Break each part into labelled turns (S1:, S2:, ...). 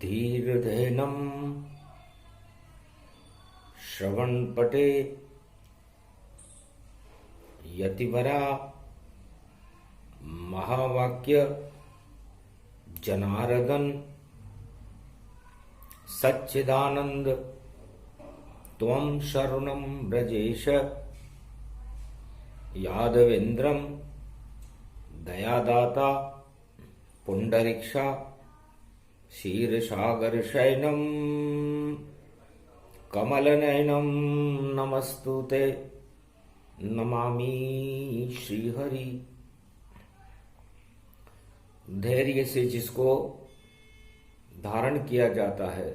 S1: धीर्धेनं श्रवणपटे यतिवरा महावाक्य जनार्दन सच्चिदानंद त्वं शरणं ब्रजेश यादवेन्द्रं दयादाता पुंडरीक्षा क्षीरसागरशयनं कमलनयनं नमस्तुते नमामि श्रीहरि। धैर्य से जिसको धारण किया जाता है,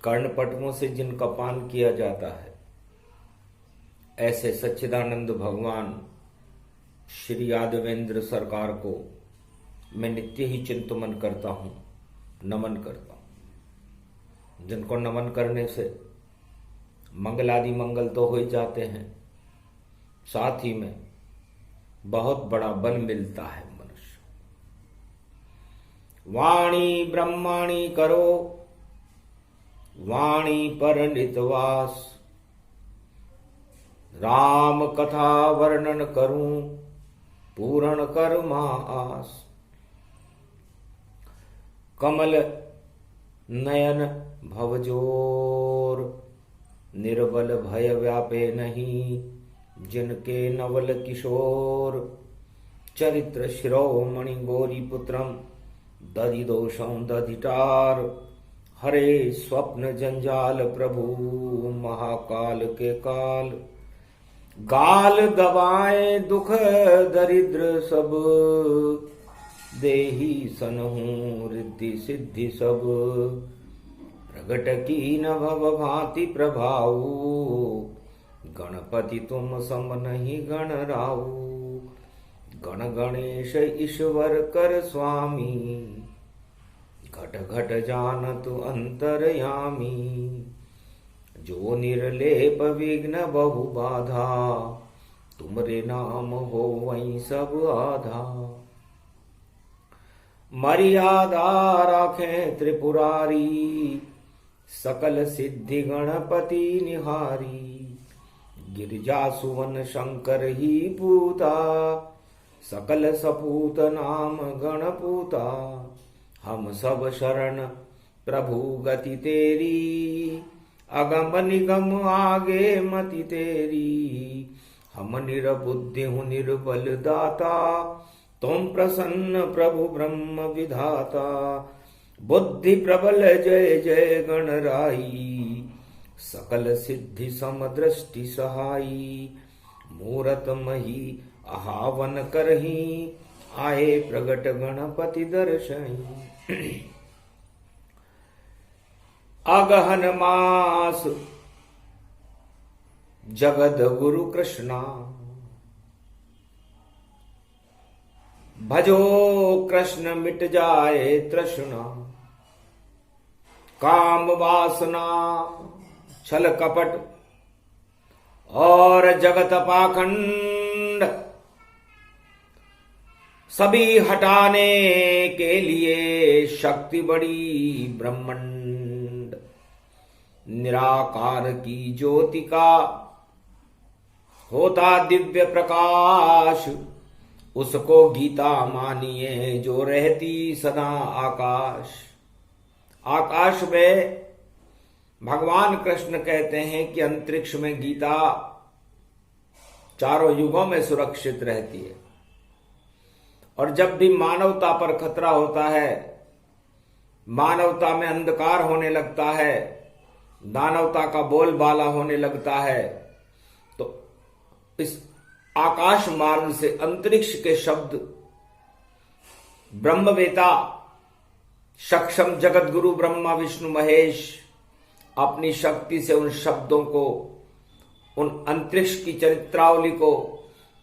S1: कर्णपटुओं से जिनका पान किया जाता है, ऐसे सच्चिदानंद भगवान श्री यादवेंद्र सरकार को मैं नित्य ही चिंतन करता हूं, नमन करता हूं। जिनको नमन करने से मंगलादि मंगल तो हो ही जाते हैं, साथ ही में बहुत बड़ा बल मिलता है मनुष्य। वाणी ब्रह्माणी करो वाणी पर नितवास, राम कथा वर्णन करूं पूर्ण कर आस। कमल नयन भवजोर, निर्बल भय व्यापे नहीं जिनके नवल किशोर। चरित्र शिरोमणि गौरी पुत्रम दधि दोषं दधिटार। हरे स्वप्न जंजाल प्रभु महाकाल के काल। गाल दबाए दुख दरिद्र सब, देही सनहूं रिद्धि सिद्धि सब। प्रगट की न भव भांति प्रभाऊ, गणपति तुम सम नहीं गण राऊ। गण गणेश ईश्वर कर स्वामी, घट घट जानत अंतरयामी। जो निर्लेप विघ्न बहु बाधा, तुमरे नाम हो वहीं सब आधा। मर्यादा राखें त्रिपुरारी, सकल सिद्धि गणपति निहारी। गिरिजा सुवन शंकर ही पूता, सकल सपूत नाम गणपूता। हम सब शरण प्रभु गति तेरी, अगम निगम आगे मति तेरी। हम निरबुद्धि हूँ निर्बल दाता, तुम प्रसन्न प्रभु ब्रह्म विधाता। बुद्धि प्रबल जय जय गणराई, सकल सिद्धि समदृष्टि सहाई। मूरत मही आहावन करही, आए प्रगट गणपति दर्शही। अगहन मास जगद गुरु कृष्णा, भजो कृष्ण मिट जाए तृष्णा। काम वासना छल कपट और जगत पाखंड, सभी हटाने के लिए शक्ति बड़ी ब्रह्मांड। निराकार की ज्योति का होता दिव्य प्रकाश, उसको गीता मानिए जो रहती सदा आकाश। आकाश में भगवान कृष्ण कहते हैं कि अंतरिक्ष में गीता चारों युगों में सुरक्षित रहती है। और जब भी मानवता पर खतरा होता है, मानवता में अंधकार होने लगता है, दानवता का बोलबाला होने लगता है, तो इस आकाश मार्ग से अंतरिक्ष के शब्द ब्रह्मवेता सक्षम जगत गुरु ब्रह्मा विष्णु महेश अपनी शक्ति से उन शब्दों को, उन अंतरिक्ष की चरित्रावली को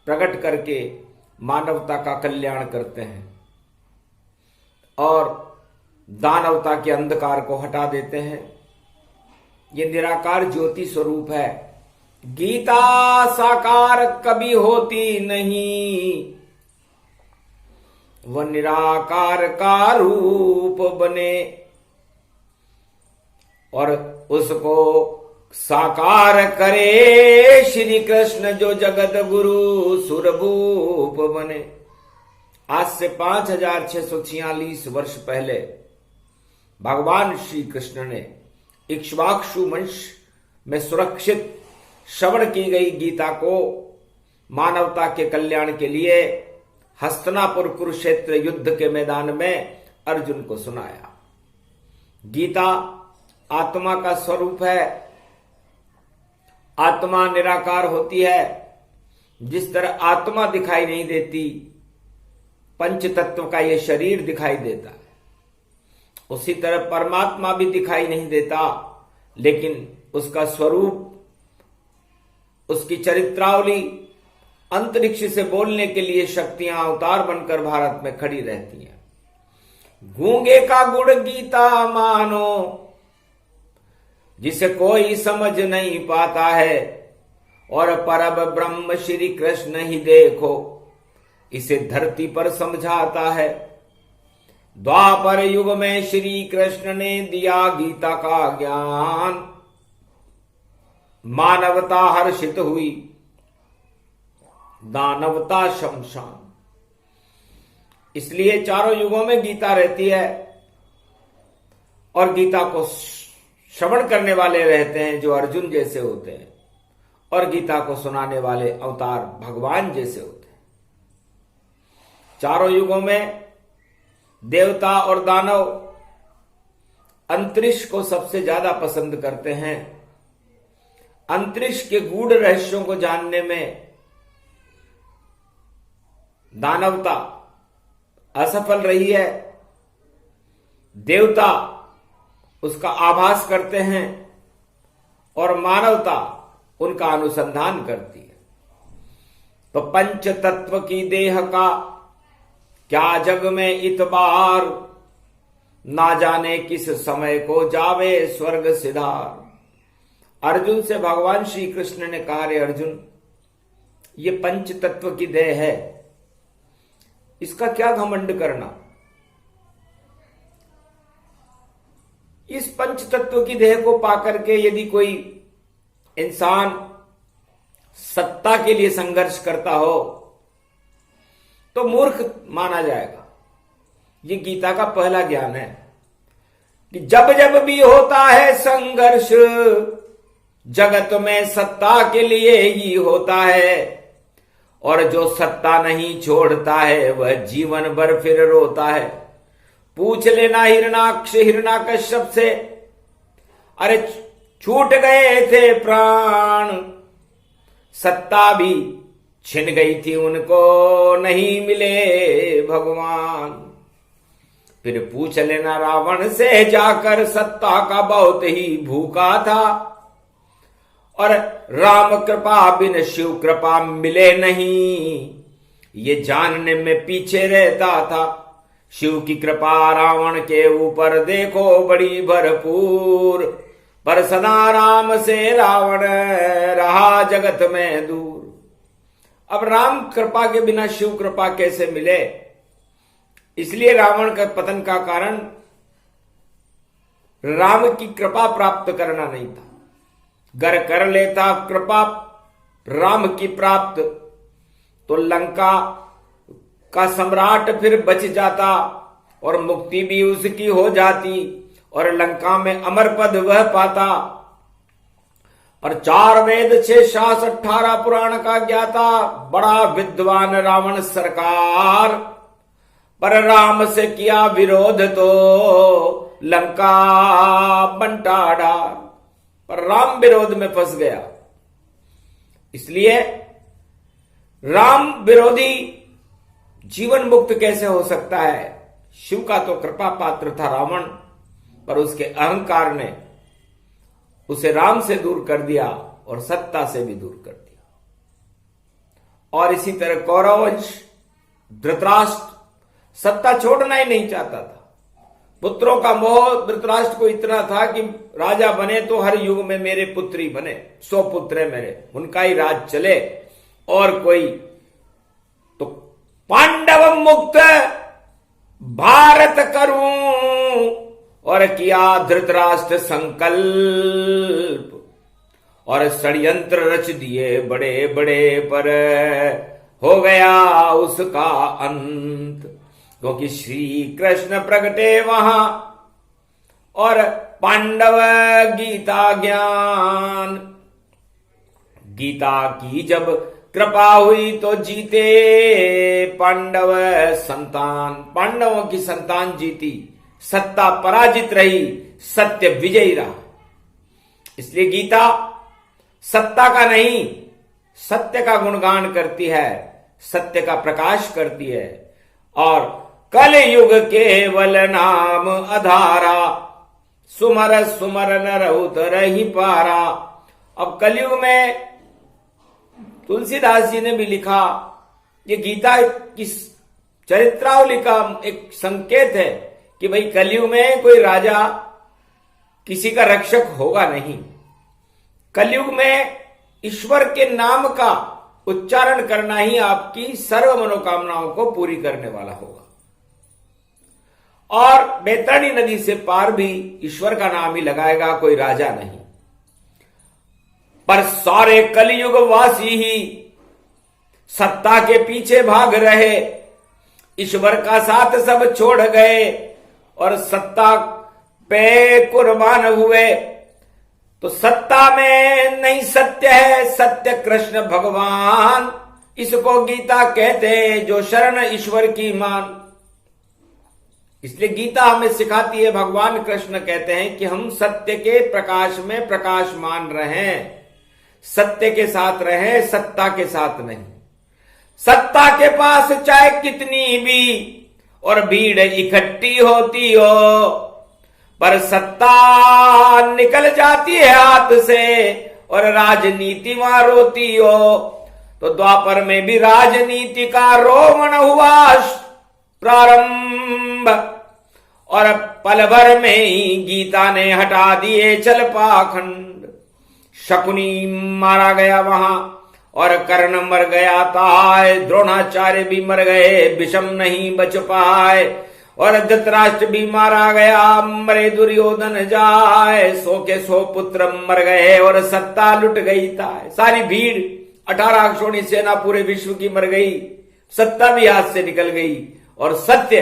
S1: प्रकट करके मानवता का कल्याण करते हैं और दानवता के अंधकार को हटा देते हैं। ये निराकार ज्योति स्वरूप है। गीता साकार कभी होती नहीं, वह निराकार का रूप बने और उसको साकार करे श्री कृष्ण जो जगत गुरु सुरभूप बने। आज से 5646 वर्ष पहले भगवान श्री कृष्ण ने इक्ष्वाकु वंश में सुरक्षित श्रवण की गई गीता को मानवता के कल्याण के लिए हस्तिनापुर कुरुक्षेत्र युद्ध के मैदान में अर्जुन को सुनाया। गीता आत्मा का स्वरूप है। आत्मा निराकार होती है। जिस तरह आत्मा दिखाई नहीं देती, पंच तत्व का यह शरीर दिखाई देता है, उसी तरह परमात्मा भी दिखाई नहीं देता, लेकिन उसका स्वरूप, उसकी चरित्रावली, अंतरिक्ष से बोलने के लिए शक्तियां अवतार बनकर भारत में खड़ी रहती हैं। गूंगे का गुण गीता मानो, जिसे कोई समझ नहीं पाता है, और परम ब्रह्म श्री कृष्ण ही देखो, इसे धरती पर समझाता है। द्वापर युग में श्री कृष्ण ने दिया गीता का ज्ञान, मानवता हर्षित हुई, दानवता शमशान। इसलिए चारों युगों में गीता रहती है और गीता को श्रवण करने वाले रहते हैं जो अर्जुन जैसे होते हैं, और गीता को सुनाने वाले अवतार भगवान जैसे होते हैं। चारों युगों में देवता और दानव अंतरिक्ष को सबसे ज्यादा पसंद करते हैं। अंतरिक्ष के गूढ़ रहस्यों को जानने में दानवता असफल रही है। देवता उसका आभास करते हैं और मानवता उनका अनुसंधान करती है। तो पंच तत्व की देह का क्या जग में इतबार, ना जाने किस समय को जावे स्वर्ग सिधार। अर्जुन से भगवान श्री कृष्ण ने कहा, रे अर्जुन, ये पंच तत्व की देह है, इसका क्या घमंड करना। इस पंच तत्व की देह को पाकर के यदि कोई इंसान सत्ता के लिए संघर्ष करता हो तो मूर्ख माना जाएगा। ये गीता का पहला ज्ञान है कि जब जब भी होता है संघर्ष, जगत में सत्ता के लिए ही होता है, और जो सत्ता नहीं छोड़ता है वह जीवन भर फिर रोता है। पूछ लेना हिरण्याकश्यप से, अरे छूट गए थे प्राण, सत्ता भी छिन गई थी उनको, नहीं मिले भगवान। फिर पूछ लेना रावण से जाकर, सत्ता का बहुत ही भूखा था, और राम कृपा बिन शिव कृपा मिले नहीं, ये जानने में पीछे रहता था। शिव की कृपा रावण के ऊपर देखो बड़ी भरपूर, पर सदा राम से रावण रहा जगत में दूर। अब राम कृपा के बिना शिव कृपा कैसे मिले? इसलिए रावण का पतन का कारण राम की कृपा प्राप्त करना नहीं था। गर कर लेता कृपा राम की प्राप्त, तो लंका का सम्राट फिर बच जाता और मुक्ति भी उसकी हो जाती, और लंका में अमर पद वह पाता। और 4 वेद 6 शास्त्र 18 पुराण का ज्ञाता, बड़ा विद्वान रावण सरकार, पर राम से किया विरोध तो लंका बंटा डार। पर राम विरोध में फंस गया। इसलिए राम विरोधी जीवन मुक्त कैसे हो सकता है? शिव का तो कृपा पात्र था रावण, पर उसके अहंकार ने उसे राम से दूर कर दिया और सत्ता से भी दूर कर दिया। और इसी तरह कौरववंश, धृतराष्ट्र सत्ता छोड़ना ही नहीं चाहता था। पुत्रों का मोह धृतराष्ट्र को इतना था कि राजा बने तो हर युग में मेरे पुत्र ही बने, 100 पुत्र है मेरे, उनका ही राज चले, और कोई तो पांडव मुक्त भारत करूं और किया धृतराष्ट्र संकल्प, और षड्यंत्र रच दिए बड़े बड़े, पर हो गया उसका अंत। क्योंकि श्री कृष्ण प्रगटे वहां और पांडव गीता ज्ञान, गीता की जब कृपा हुई तो जीते पांडव संतान, पांडवों की संतान जीती, सत्ता पराजित रही, सत्य विजयी रहा। इसलिए गीता सत्ता का नहीं, सत्य का गुणगान करती है, सत्य का प्रकाश करती है। और कल युग केवल नाम अधारा, सुमर सुमर नर उतर ही पारा। अब कलयुग में तुलसीदास जी ने भी लिखा, ये गीता की चरित्रावली का एक संकेत है कि भाई कलयुग में कोई राजा किसी का रक्षक होगा नहीं। कलयुग में ईश्वर के नाम का उच्चारण करना ही आपकी सर्व मनोकामनाओं को पूरी करने वाला होगा। और बैतरणी नदी से पार भी ईश्वर का नाम ही लगाएगा, कोई राजा नहीं। पर सारे कलयुग वासी ही सत्ता के पीछे भाग रहे, ईश्वर का साथ सब छोड़ गए और सत्ता पे कुर्बान हुए। तो सत्ता में नहीं सत्य है, सत्य कृष्ण भगवान, इसको गीता कहते हैं जो शरण ईश्वर की मान। इसलिए गीता हमें सिखाती है, भगवान कृष्ण कहते हैं कि हम सत्य के प्रकाश में प्रकाशमान रहें, सत्य के साथ रहें, सत्ता के साथ नहीं। सत्ता के पास चाहे कितनी भी और भीड़ इकट्ठी होती हो, पर सत्ता निकल जाती है हाथ से और राजनीति वहां रोती हो। तो द्वापर में भी राजनीति का रोमन हुआ प्रारंभ, और पल भर में ही गीता ने हटा दिए चल पाखंड। शकुनी मारा गया वहां और कर्ण मर गया ताय, द्रोणाचार्य भी मर गए, विषम नहीं बच पाए, और धृतराष्ट्र भी मारा गया, मरे दुर्योधन जाए, 100 के 100 पुत्र मर गए और सत्ता लुट गई ताय। सारी भीड़ 18 अक्षौणी सेना पूरे विश्व की मर गई, सत्ता भी हाथ से निकल गई, और सत्य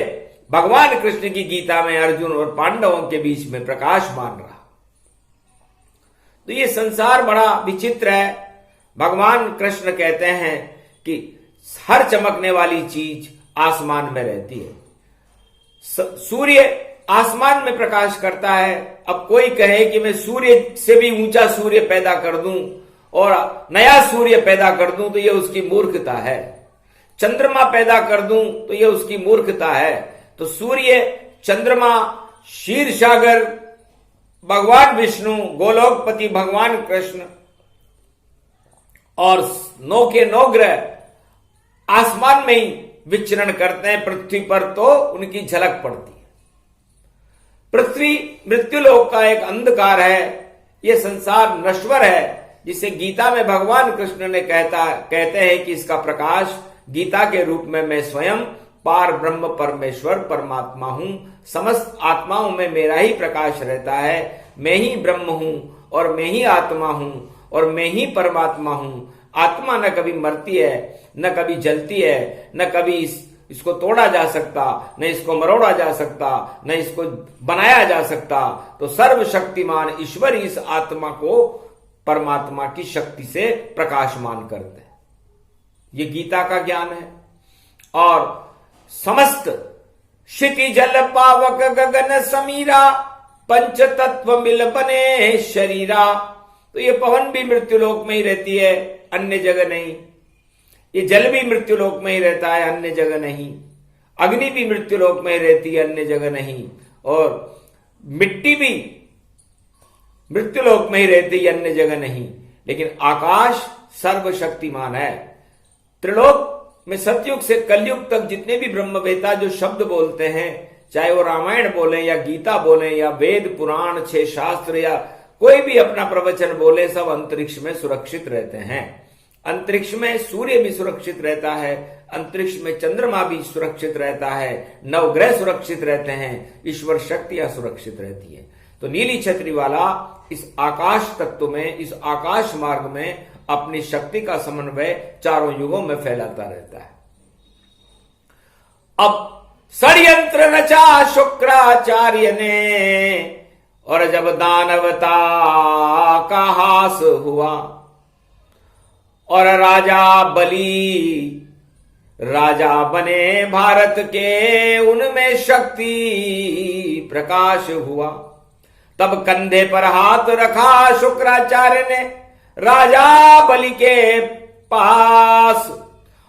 S1: भगवान कृष्ण की गीता में अर्जुन और पांडवों के बीच में प्रकाशमान रहा। तो ये संसार बड़ा विचित्र है। भगवान कृष्ण कहते हैं कि हर चमकने वाली चीज आसमान में रहती है। सूर्य आसमान में प्रकाश करता है। अब कोई कहे कि मैं सूर्य से भी ऊंचा सूर्य पैदा कर दूं और नया सूर्य पैदा कर दूं, तो यह उसकी मूर्खता है। चंद्रमा पैदा कर दूं तो यह उसकी मूर्खता है। तो सूर्य, चंद्रमा, क्षीर सागर, भगवान विष्णु, गोलोकपति भगवान कृष्ण और 9 के 9 ग्रह आसमान में ही विचरण करते हैं। पृथ्वी पर तो उनकी झलक पड़ती है। पृथ्वी मृत्युलोक का एक अंधकार है। यह संसार नश्वर है, जिसे गीता में भगवान कृष्ण ने कहते हैं कि इसका प्रकाश गीता के रूप में मैं स्वयं पार ब्रह्म परमेश्वर परमात्मा हूं। समस्त आत्माओं में मेरा ही प्रकाश रहता है। मैं ही ब्रह्म हूं और मैं ही आत्मा हूं और मैं ही परमात्मा हूं। आत्मा न कभी मरती है, न कभी जलती है, न कभी इसको तोड़ा जा सकता, न इसको मरोड़ा जा सकता, न इसको बनाया जा सकता। तो सर्वशक्तिमान ईश्वर इस आत्मा को परमात्मा की शक्ति से प्रकाशमान करते हैं। ये गीता का ज्ञान है। और समस्त क्षिति जल पावक गगन समीरा, पंच तत्व मिल बने शरीरा। तो ये पवन भी मृत्युलोक में ही रहती है, अन्य जगह नहीं। ये जल भी मृत्युलोक में ही रहता है, अन्य जगह नहीं। अग्नि भी मृत्युलोक में ही रहती है, अन्य जगह नहीं। और मिट्टी भी मृत्युलोक में ही रहती है, अन्य जगह नहीं। लेकिन आकाश सर्वशक्तिमान है। त्रिलोक में सतयुग से कलयुग तक जितने भी ब्रह्मवेता जो शब्द बोलते हैं, चाहे वो रामायण बोले या गीता बोले या वेद पुराण 6 शास्त्र या कोई भी अपना प्रवचन बोले, सब अंतरिक्ष में सुरक्षित रहते हैं। अंतरिक्ष में सूर्य भी सुरक्षित रहता है, अंतरिक्ष में चंद्रमा भी सुरक्षित रहता है, नवग्रह सुरक्षित रहते हैं, ईश्वर शक्तियां सुरक्षित रहती हैं। तो नीली छतरी वाला इस आकाश तत्व में, इस आकाश मार्ग में अपनी शक्ति का समन्वय चारों युगों में फैलाता रहता है। अब षड्यंत्र रचा शुक्राचार्य ने, और जब दानवता का हास हुआ और राजा बलि राजा बने भारत के, उनमें शक्ति प्रकाश हुआ। तब कंधे पर हाथ रखा शुक्राचार्य ने राजा बलि के पास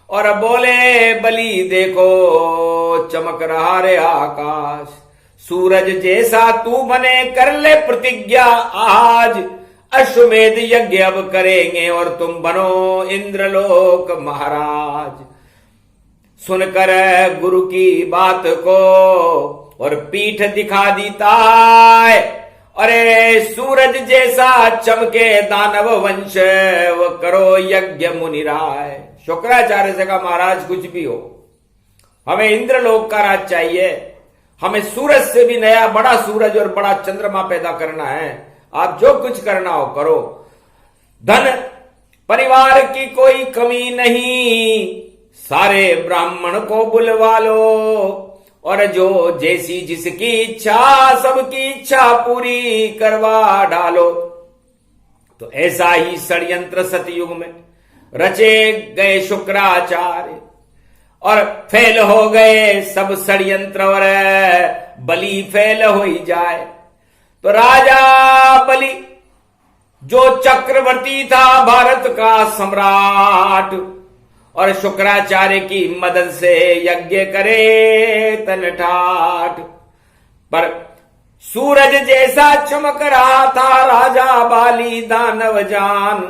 S1: और बोले, बलि देखो चमक रहा रे आकाश, सूरज जैसा तू बने, कर ले प्रतिज्ञा आज, अश्वमेध यज्ञ अब करेंगे और तुम बनो इंद्रलोक महाराज। सुनकर गुरु की बात को और पीठ दिखा दी ताय, अरे सूरज जैसा चमके दानव वंश, वो करो यज्ञ मुनिराय। शुक्राचार्य से कहा, महाराज कुछ भी हो, हमें इंद्रलोक का राज चाहिए, हमें सूरज से भी नया बड़ा सूरज और बड़ा चंद्रमा पैदा करना है, आप जो कुछ करना हो करो। धन परिवार की कोई कमी नहीं, सारे ब्राह्मण को बुलवा लो, और जो जैसी जिसकी इच्छा सबकी इच्छा पूरी करवा डालो। तो ऐसा ही षड्यंत्र सतयुग में रचे गए शुक्राचार्य, और फेल हो गए सब षड्यंत्र, और बलि फेल हो ही जाए। तो राजा बलि जो चक्रवर्ती था, भारत का सम्राट, और शुक्राचार्य की मदद से यज्ञ करे तन ठाठ, पर सूरज जैसा चमक रहा था राजा बाली दानव जान,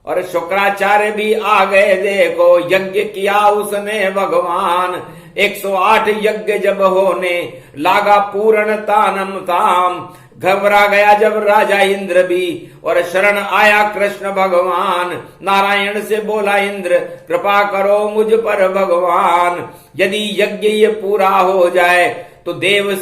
S1: और शुक्राचार्य भी आ गए, देखो यज्ञ किया उसने भगवान। 108 यज्ञ जब होने लागा पूर्ण तानम ताम, घबरा गया जब राजा इंद्र भी, और शरण आया कृष्ण भगवान। नारायण से बोला इंद्र, कृपा करो मुझ पर भगवान, यदि यज्ञ ये पूरा हो जाए तो देव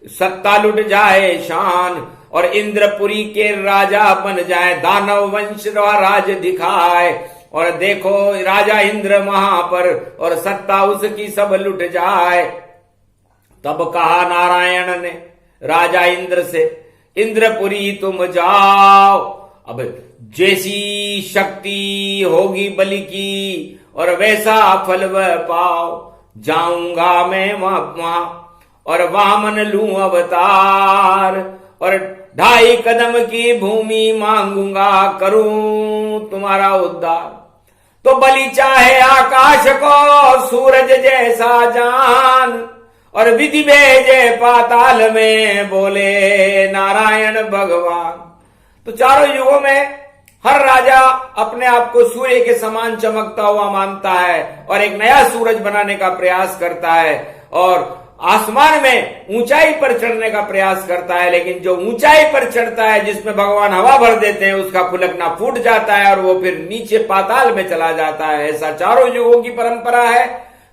S1: सत्ता लुट जाए शान, और इंद्रपुरी के राजा बन जाए, दानव वंश राज दिखाए। और देखो राजा इंद्र वहां पर, और सत्ता उसकी सब लुट जाए। तब कहा नारायण ने राजा इंद्र से, इंद्रपुरी तुम जाओ, अब जैसी शक्ति होगी बलि की और वैसा फल वह पाओ। जाऊंगा मैं वहां और वामन लूं अवतार, और 2.5 कदम की भूमि मांगूंगा, करूं तुम्हारा उद्धार। तो बलि चाहे आकाश को सूरज जैसा जान, और विधि भेजे पाताल में, बोले नारायण भगवान। तो चारों युगों में हर राजा अपने आप को सूर्य के समान चमकता हुआ मानता है और एक नया सूरज बनाने का प्रयास करता है, और आसमान में ऊंचाई पर चढ़ने का प्रयास करता है। लेकिन जो ऊंचाई पर चढ़ता है, जिसमें भगवान हवा भर देते हैं, उसका फुलकना फूट जाता है और वो फिर नीचे पाताल में चला जाता है। ऐसा चारों युगों की परंपरा है।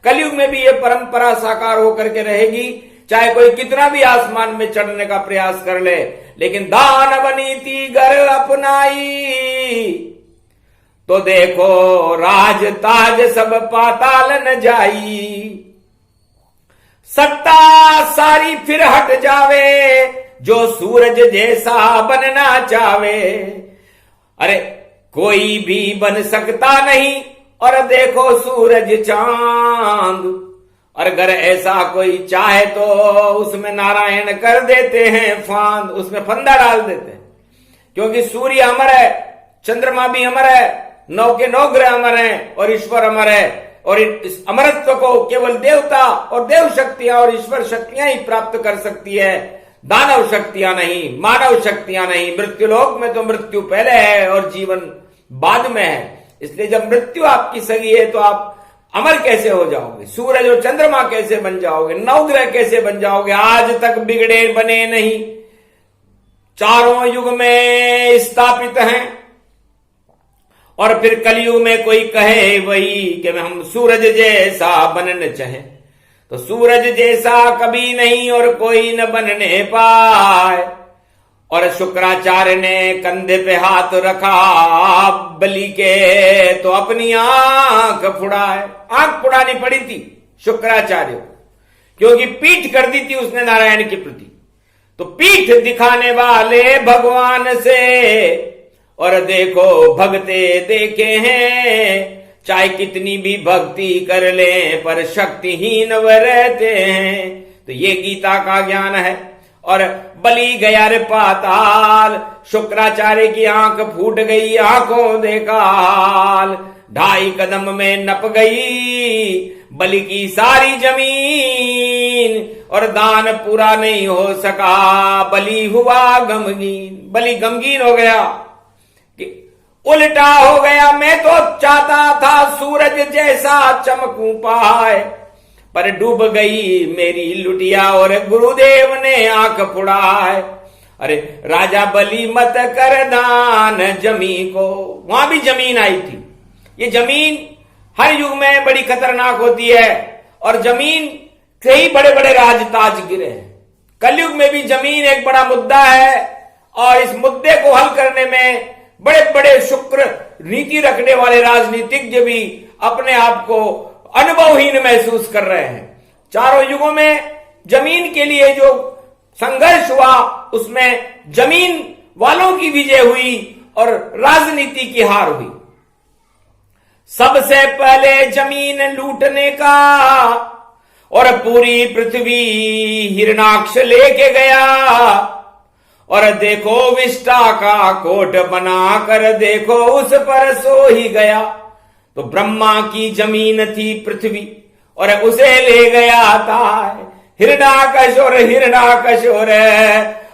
S1: कलयुग में भी ये परंपरा साकार होकर के रहेगी, चाहे कोई कितना भी आसमान में चढ़ने का प्रयास कर ले। लेकिन दानव नीति गर अपनाई, तो देखो राज ताज सब पाताल न जाई। सत्ता सारी फिर हट जावे, जो सूरज जैसा बनना चावे। अरे कोई भी बन सकता नहीं, और देखो सूरज चांद, और अगर ऐसा कोई चाहे तो उसमें नारायण कर देते हैं फांद, उसमें फंदा डाल देते हैं। क्योंकि सूर्य अमर है, चंद्रमा भी अमर है, 9 के 9 ग्रह अमर हैं, और ईश्वर अमर है। और इस अमरत्व को केवल देवता और देव शक्तियां और ईश्वर शक्तियां ही प्राप्त कर सकती है, दानव शक्तियां नहीं, मानव शक्तियां नहीं। मृत्युलोक में तो मृत्यु पहले है और जीवन बाद में है। इसलिए जब मृत्यु आपकी सगी है तो आप अमर कैसे हो जाओगे? सूरज और चंद्रमा कैसे बन जाओगे? 9 ग्रह कैसे बन जाओगे? आज तक बिगड़े बने नहीं, चारों युग में स्थापित हैं। और फिर कलयुग में कोई कहे वही कि हम सूरज जैसा बनने चाहे, तो सूरज जैसा कभी नहीं और कोई न बनने पाए। और शुक्राचार्य ने कंधे पे हाथ रखा बलि के, तो अपनी आंख फुड़ाए। आंख फुड़ानी पड़ी थी शुक्राचार्य को, क्योंकि पीठ कर दी थी उसने नारायण के प्रति। तो पीठ दिखाने वाले भगवान से, और देखो भगते देखे हैं, चाहे कितनी भी भक्ति कर ले पर शक्तिहीन व रहते हैं। तो ये गीता का ज्ञान है। और बलि गया रे पाताल, शुक्राचार्य की आंख फूट गई, आंखों देखा हाल। 2.5 कदम में नप गई बलि की सारी जमीन, और दान पूरा नहीं हो सका, बलि हुआ गमगीन। बलि गमगीन हो गया, उल्टा हो गया। मैं तो चाहता था सूरज जैसा चमकूं पाए, पर डूब गई मेरी लुटिया और गुरुदेव ने आंख फुड़ाए। अरे राजा बलि मत कर दान जमी को। वहां भी जमीन आई थी। ये जमीन हर युग में बड़ी खतरनाक होती है, और जमीन से ही बड़े बड़े राजताज गिरे हैं। कलयुग में भी जमीन एक बड़ा मुद्दा है, और इस मुद्दे को हल करने में बड़े बड़े शुक्र नीति रखने वाले राजनीतिज्ञ भी अपने आप को अनुभवहीन महसूस कर रहे हैं। चारों युगों में जमीन के लिए जो संघर्ष हुआ, उसमें जमीन वालों की विजय हुई और राजनीति की हार हुई। सबसे पहले जमीन लूटने का, और पूरी पृथ्वी हिरणाक्ष लेके गया। और देखो विष्टा का कोट बना कर देखो उस पर सो ही गया। तो ब्रह्मा की जमीन थी पृथ्वी, और उसे ले गया था हिरणाकश।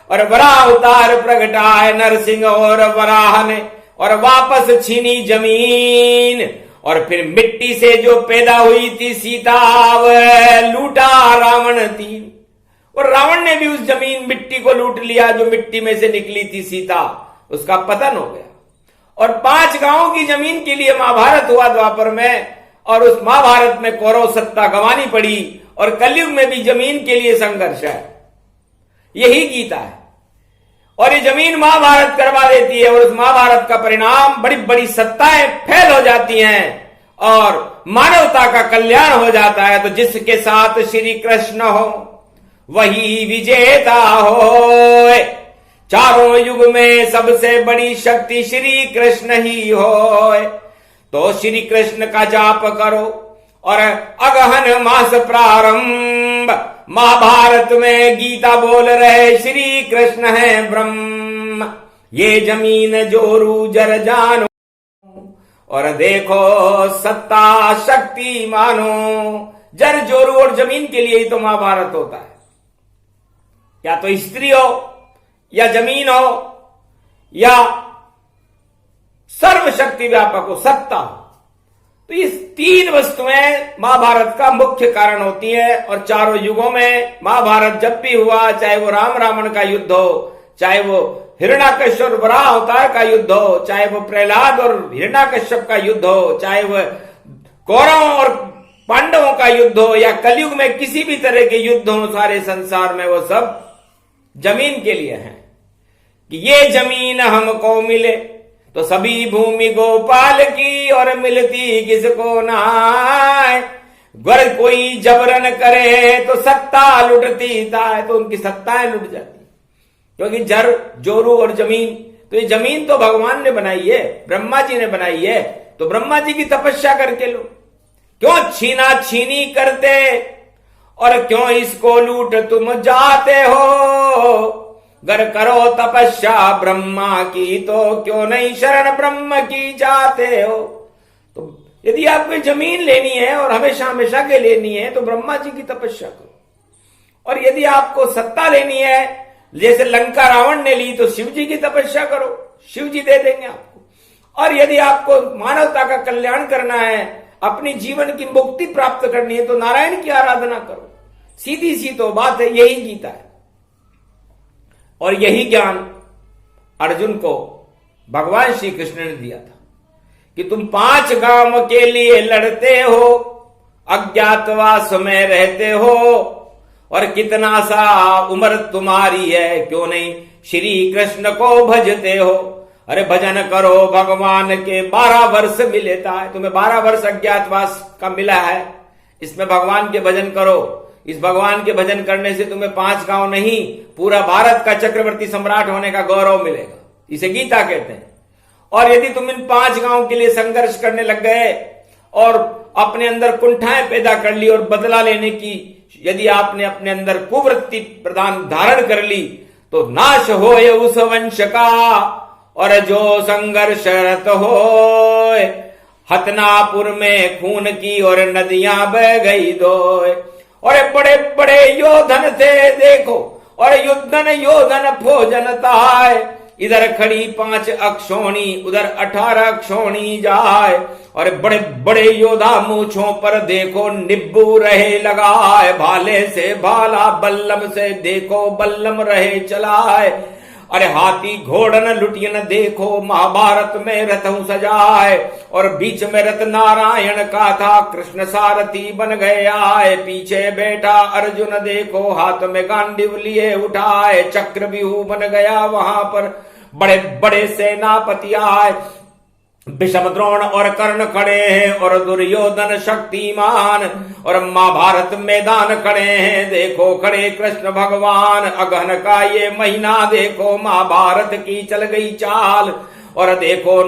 S1: और वराह अवतार प्रगटाए नरसिंह और वराह ने, और वापस छीनी जमीन। और फिर मिट्टी से जो पैदा हुई थी सीता, वह लूटा रावण थी। और रावण ने भी उस जमीन मिट्टी को लूट लिया जो मिट्टी में से निकली थी सीता, उसका पतन हो गया। और 5 गांवों की जमीन के लिए महाभारत हुआ द्वापर में, और उस महाभारत में कौरव सत्ता गंवानी पड़ी। और कलयुग में भी जमीन के लिए संघर्ष है। यही गीता है। और ये जमीन महाभारत करवा देती है, और उस महाभारत का परिणाम बड़ी बड़ी सत्ताएं फैल हो जाती हैं, और मानवता का कल्याण हो जाता है। तो जिसके साथ श्री कृष्ण हो वही विजेता हो। चारों युग में सबसे बड़ी शक्ति श्री कृष्ण ही हो। तो श्री कृष्ण का जाप करो। और अगहन मास प्रारंभ, महाभारत में गीता बोल रहे श्री कृष्ण है ब्रह्म। ये जमीन जोरू जर जानो, और देखो सत्ता शक्ति मानो। जर जोरू और जमीन के लिए ही तो महाभारत होता है। या तो स्त्री हो, या जमीन हो, या सर्वशक्ति व्यापक हो, सत्ता हो। तो ये 3 वस्तुएं महाभारत का मुख्य कारण होती है। और चारों युगों में महाभारत जब भी हुआ, चाहे वो राम रावण का युद्ध हो, चाहे वो हिरण्याकश और वराह अवतार का युद्ध हो, चाहे वो प्रहलाद और हिरण्याकश्यप का युद्ध हो, चाहे वो कौरवों और पांडवों का युद्ध हो, या कलयुग में किसी भी तरह के युद्ध हो सारे संसार में, वो सब जमीन के लिए है। कि ये जमीन हमको मिले तो सभी भूमि गोपाल की, और मिलती किसको नाय। गर कोई जबरन करे तो सत्ता लुटती था। तो उनकी सत्ताएं लुट जाती, क्योंकि जर जोरू और जमीन, तो ये जमीन तो भगवान ने बनाई है, ब्रह्मा जी ने बनाई है। तो ब्रह्मा जी की तपस्या करके लो। क्यों छीना छीनी करते, और क्यों इसको लूट तुम जाते हो। गर करो तपस्या ब्रह्मा की, तो क्यों नहीं शरण ब्रह्म की जाते हो। तो यदि आपको जमीन लेनी है और हमेशा हमेशा के लेनी है, तो ब्रह्मा जी की तपस्या करो। और यदि आपको सत्ता लेनी है, जैसे लंका रावण ने ली, तो शिव जी की तपस्या करो, शिव जी दे देंगे आपको। और यदि आपको मानवता का कल्याण करना है, अपनी जीवन की मुक्ति प्राप्त करनी है, तो नारायण की आराधना करो। सीधी सी तो बात है, यही गीता है। और यही ज्ञान अर्जुन को भगवान श्री कृष्ण ने दिया था कि तुम 5 गांव के लिए लड़ते हो, अज्ञातवास में रहते हो, और कितना सा उम्र तुम्हारी है, क्यों नहीं श्री कृष्ण को भजते हो। अरे भजन करो भगवान के, 12 वर्ष मिलेता है तुम्हें, 12 वर्ष अज्ञातवास का मिला है, इसमें भगवान के भजन करो। इस भगवान के भजन करने से तुम्हें 5 गांव नहीं, पूरा भारत का चक्रवर्ती सम्राट होने का गौरव मिलेगा। इसे गीता कहते हैं। और यदि तुम इन 5 गांव के लिए संघर्ष करने लग गए और अपने अंदर कुंठाएं पैदा कर ली और बदला लेने की यदि आपने अपने अंदर कुवृत्ति प्रदान धारण कर ली, तो नाश होए उस वंश का, और जो संघर्षरत होए। हतनापुर में खून की और नदियां बह गई दोए। और बड़े बड़े योधन थे देखो, और युद्धन योधन भोजन ताय। इधर खड़ी 5 अक्षोणी, उधर 18 अक्षोणी जाए। और बड़े बड़े योद्धा मूछों पर देखो निब्बू रहे लगाए। भाले से भाला, बल्लम से देखो बल्लम रहे चलाए। अरे हाथी घोड़न लुटियन देखो, महाभारत में रथों सजाए। और बीच में रथ नारायण का था, कृष्ण सारथी बन गए आए। पीछे बैठा अर्जुन देखो, हाथ में गांडीव लिए उठाए। चक्रव्यूह बन गया वहां पर, बड़े बड़े सेनापति आए। भीष्म द्रोण और कर्ण खड़े हैं, और दुर्योधन शक्तिमान। और महाभारत मैदान खड़े हैं, देखो खड़े कृष्ण भगवान। अगहन का ये महीना देखो, महाभारत की चल गई चाल। और देखो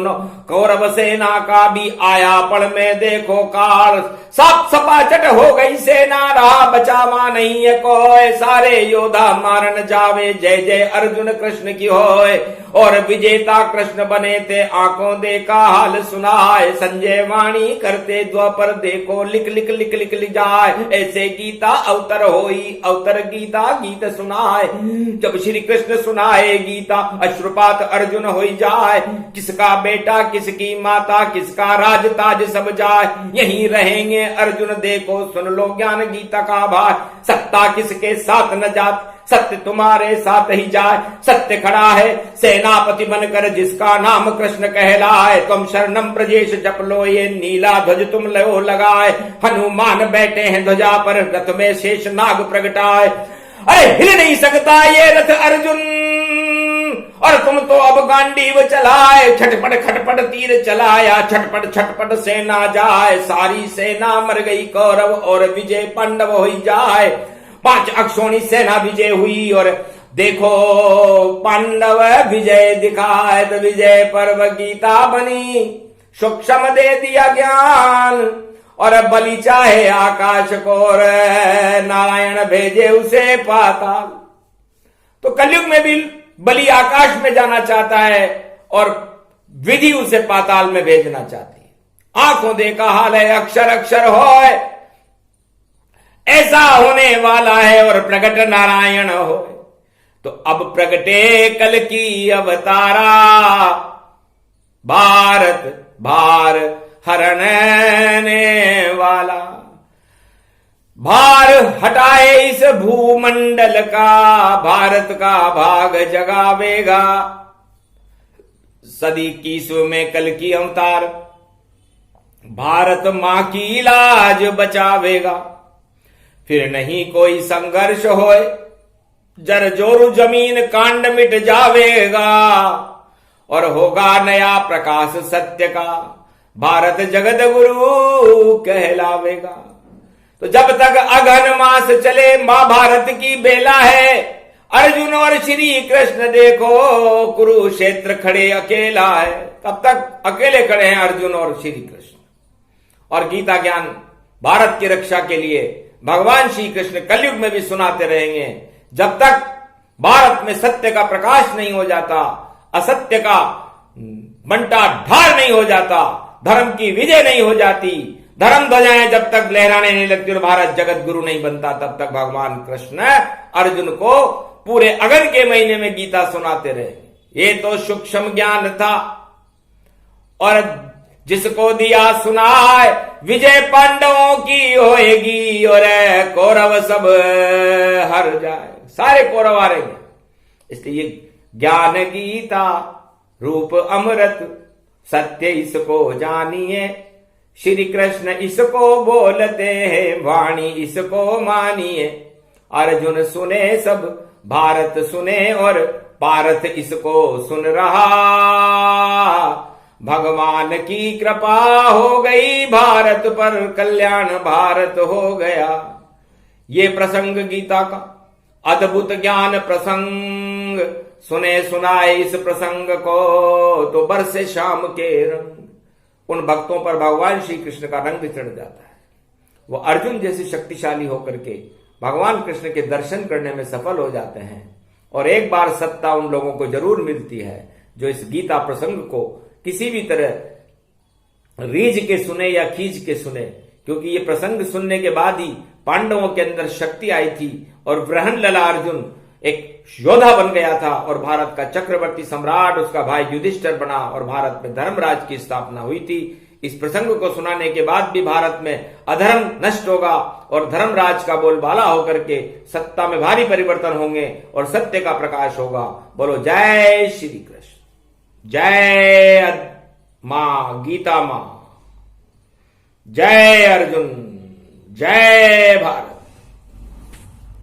S1: कौरव सेना का भी आया पड़ में देखो काल। सब सपाचट हो गई सेना, रहा बचावा नहीं है कोई। सारे योद्धा मारन जावे, जय जय अर्जुन कृष्ण की होए। और विजेता कृष्ण बने थे, आंखों देखा हाल सुनाए। संजय वाणी करते द्वापर देखो, लिख लिख लिख लिख लिख जाए। ऐसे गीता अवतर होई, अवतर गीता गीत सुनाए। जब श्री कृष्ण सुनाए गीता, अश्रुपात अर्जुन होई जाए। किसका बेटा किसकी माता, किसका राज ताज सब जाए। यहीं रहेंगे अर्जुन देखो, सुन लो ज्ञान गीता का भार। सत्ता किसके साथ न जात, सत्य तुम्हारे साथ ही जाए। सत्य खड़ा है सेनापति बनकर, जिसका नाम कृष्ण कहलाए। तुम शरणम ब्रजेश जप लो, ये नीला ध्वज तुम लो लगाए। हनुमान बैठे हैं ध्वजा पर, रथ में शेष नाग प्रगटाए। अरे हिल नहीं सकता ये रथ अर्जुन, और तुम तो अब गांडीव चलाए। छटपट खटपट तीर चलाया, छटपट छटपट सेना जाए। सारी सेना मर गई कौरव, और विजय पांडव हो जाए। 5 अक्षोणी सेना विजय हुई, और देखो पांडव विजय दिखाए। तो विजय पर्व गीता बनी, सूक्ष्म दे दिया ज्ञान। और बलि चाहे आकाश को, और नारायण भेजे उसे पाताल। तो कलयुग में भी बलि आकाश में जाना चाहता है, और विधि उसे पाताल में भेजना चाहती है। आंखों देखा हाल है, अक्षर अक्षर होए। ऐसा होने वाला है, और प्रकट नारायण हो। तो अब प्रकटे कल की अवतारा, भारत भार हरने वाला। भार हटाए इस भूमंडल का, भारत का भाग जगावेगा। सदी 21 में कल की अवतार, भारत मां की लाज बचावेगा। फिर नहीं कोई संघर्ष होए, जर जोरु जमीन कांड मिट जावेगा। और होगा नया प्रकाश सत्य का, भारत जगत गुरु कहलावेगा। तो जब तक अगहन मास चले, महाभारत की बेला है। अर्जुन और श्री कृष्ण देखो कुरुक्षेत्र खड़े अकेला है, तब तक अकेले खड़े हैं अर्जुन और श्री कृष्ण। और गीता ज्ञान भारत की रक्षा के लिए भगवान श्री कृष्ण कलयुग में भी सुनाते रहेंगे। जब तक भारत में सत्य का प्रकाश नहीं हो जाता, असत्य का बंटा ढार नहीं हो जाता, धर्म की विजय नहीं हो जाती, धर्म ध्वजाएं जब तक लहराने नहीं लगती और भारत जगत गुरु नहीं बनता, तब तक भगवान कृष्ण अर्जुन को पूरे अगन के महीने में गीता सुनाते रहे। ये तो सूक्ष्म ज्ञान था, और जिसको दिया सुनाए विजय पांडवों की होएगी, और कौरव सब हर जाए, सारे कौरव आ रहेंगे। इसलिए ज्ञान गीता रूप अमृत सत्य इसको जानिए, श्री कृष्ण इसको बोलते हैं, वाणी इसको मानिए। अर्जुन सुने सब भारत सुने, और पारथ इसको सुन रहा। भगवान की कृपा हो गई भारत पर, कल्याण भारत हो गया। ये प्रसंग गीता का अद्भुत ज्ञान प्रसंग, सुने सुनाए इस प्रसंग को तो बरसे शाम के रंग। उन भक्तों पर भगवान श्री कृष्ण का रंग चढ़ जाता है। वो अर्जुन जैसे शक्तिशाली होकर के भगवान कृष्ण के दर्शन करने में सफल हो जाते हैं। और एक बार सत्ता उन लोगों को जरूर मिलती है जो इस गीता प्रसंग को किसी भी तरह रीझ के सुने या खींच के सुने, क्योंकि ये प्रसंग सुनने के बाद ही पांडवों के अंदर शक्ति आई थी और वृहण लला अर्जुन एक योद्धा बन गया था और भारत का चक्रवर्ती सम्राट उसका भाई युधिष्ठिर बना और भारत में धर्मराज की स्थापना हुई थी। इस प्रसंग को सुनाने के बाद भी भारत में अधर्म नष्ट होगा और धर्मराज का बोलबाला होकर के सत्ता में भारी परिवर्तन होंगे और सत्य का प्रकाश होगा। बोलो जय श्री कृष्ण, जय मां गीता मां, जय अर्जुन, जय भारत।